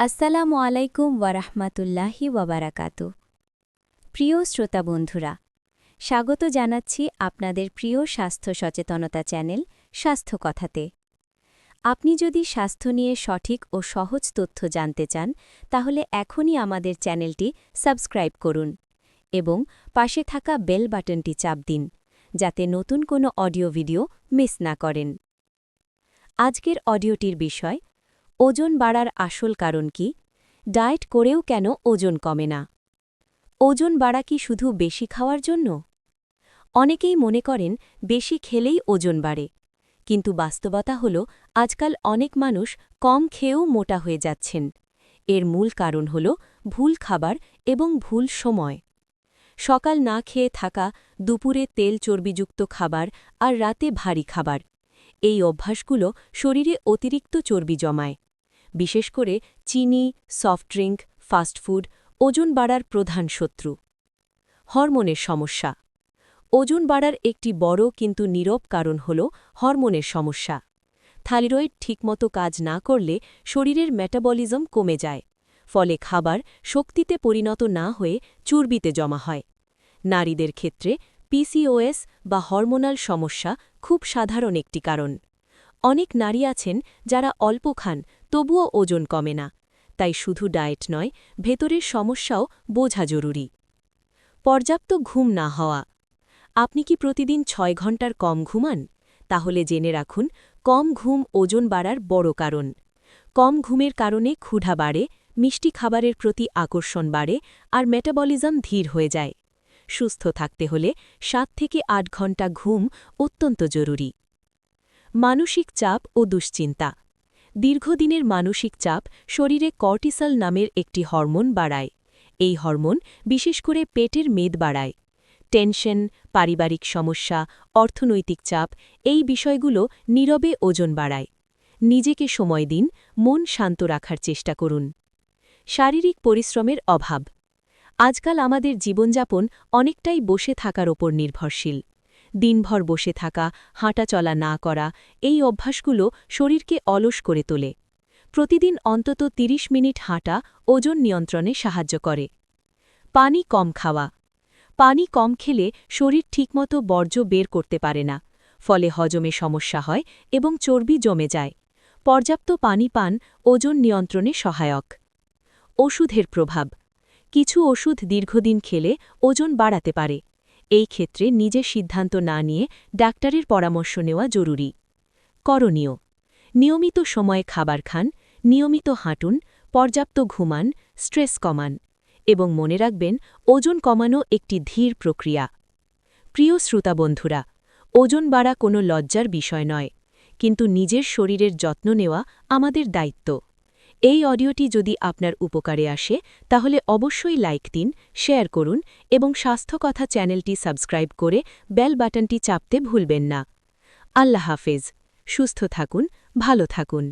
আসসালামু আলাইকুম ওয়ারাহমাতুল্লাহি ওয়াবারাকাতু। প্রিয় শ্রোতা বন্ধুরা, স্বাগত জানাচ্ছি আপনাদের প্রিয় স্বাস্থ্য সচেতনতা চ্যানেল স্বাস্থ্য কথাতে। আপনি যদি স্বাস্থ্য নিয়ে সঠিক ও সহজ তথ্য জানতে চান, তাহলে এখনই আমাদের চ্যানেলটি সাবস্ক্রাইব করুন এবং পাশে থাকা বেল বাটনটি চাপ দিন, যাতে নতুন কোনো অডিও ভিডিও মিস না করেন। আজকের অডিওটির বিষয়: ওজন বাড়ার আসল কারণ কি? ডায়েট করেও কেন ওজন কমে না? ওজন বাড়া কি শুধু বেশি খাওয়ার জন্য? অনেকেই মনে করেন বেশি খেলেই ওজন বাড়ে, কিন্তু বাস্তবতা হল আজকাল অনেক মানুষ কম খেয়েও মোটা হয়ে যাচ্ছেন। এর মূল কারণ হল ভুল খাবার এবং ভুল সময়। সকাল না খেয়ে থাকা, দুপুরে তেল চর্বিযুক্ত খাবার আর রাতে ভারী খাবার, এই অভ্যাসগুলো শরীরে অতিরিক্ত চর্বি জমায়। বিশেষ করে চিনি, সফট ড্রিঙ্ক, ফাস্টফুড ওজন বাড়ার প্রধান শত্রু। হরমোনের সমস্যা। ওজন বাড়ার একটি বড় কিন্তু নীরব কারণ হল হরমোনের সমস্যা। থাইরয়েড ঠিকমতো কাজ না করলে শরীরের মেটাবলিজম কমে যায়, ফলে খাবার শক্তিতে পরিণত না হয়ে চর্বিতে জমা হয়। নারীদের ক্ষেত্রে পিসিওএস বা হরমোনাল সমস্যা খুব সাধারণ একটি কারণ। অনেক নারী আছেন যারা অল্প খান, তবুও ওজন কমে না। তাই শুধু ডায়েট নয়, ভেতরের সমস্যাও বোঝা জরুরি। পর্যাপ্ত ঘুম না হওয়া। আপনি কি প্রতিদিন ৬ ঘণ্টার কম ঘুমান? তাহলে জেনে রাখুন, কম ঘুম ওজন বাড়ার বড় কারণ। কম ঘুমের কারণে ক্ষুধা বাড়ে, মিষ্টি খাবারের প্রতি আকর্ষণ বাড়ে আর মেটাবলিজম ধীর হয়ে যায়। সুস্থ থাকতে হলে ৭ থেকে ৮ ঘণ্টা ঘুম অত্যন্ত জরুরি। মানসিক চাপ ও দুশ্চিন্তা। দীর্ঘদিনের মানসিক চাপ শরীরে কর্টিসল নামের একটি হরমোন বাড়ায়। এই হরমোন বিশেষ করে পেটের মেদ বাড়ায়। টেনশন, পারিবারিক সমস্যা, অর্থনৈতিক চাপ এই বিষয়গুলো নীরবে ওজন বাড়ায়। নিজেকে সময় দিন, মন শান্ত রাখার চেষ্টা করুন। শারীরিক পরিশ্রমের অভাব। আজকাল আমাদের জীবনযাপন অনেকটাই বসে থাকার ওপর নির্ভরশীল। দিনভর বসে থাকা, হাঁটাচলা না করা এই অভ্যাসগুলো শরীরকে অলস করে তোলে। প্রতিদিন অন্তত ৩০ মিনিট হাঁটা ওজন নিয়ন্ত্রণে সাহায্য করে। পানি কম খাওয়া। পানি কম খেলে শরীর ঠিকমতো বর্জ্য বের করতে পারে না, ফলে হজমে সমস্যা হয় এবং চর্বি জমে যায়। পর্যাপ্ত পানি পান ওজন নিয়ন্ত্রণে সহায়ক। ওষুধের প্রভাব। কিছু ওষুধ দীর্ঘদিন খেলে ওজন বাড়াতে পারে। এই ক্ষেত্রে নিজের সিদ্ধান্ত না নিয়ে ডাক্তারের পরামর্শ নেওয়া জরুরি। করণীয়: নিয়মিত সময়ে খাবার খান, নিয়মিত হাঁটুন, পর্যাপ্ত ঘুমান, স্ট্রেস কমান এবং মনে রাখবেন, ওজন কমানো একটি ধীর প্রক্রিয়া। প্রিয় শ্রোতা বন্ধুরা, ওজন বাড়া কোনো লজ্জার বিষয় নয়, কিন্তু নিজের শরীরের যত্ন নেওয়া আমাদের দায়িত্ব। এই অডিওটি যদি আপনার উপকারে আসে, তাহলে অবশ্যই লাইক দিন, শেয়ার করুন এবং স্বাস্থ্য কথা চ্যানেলটি সাবস্ক্রাইব করে বেল বাটনটি চাপতে ভুলবেন না। আল্লাহ হাফেজ। সুস্থ থাকুন, ভালো থাকুন।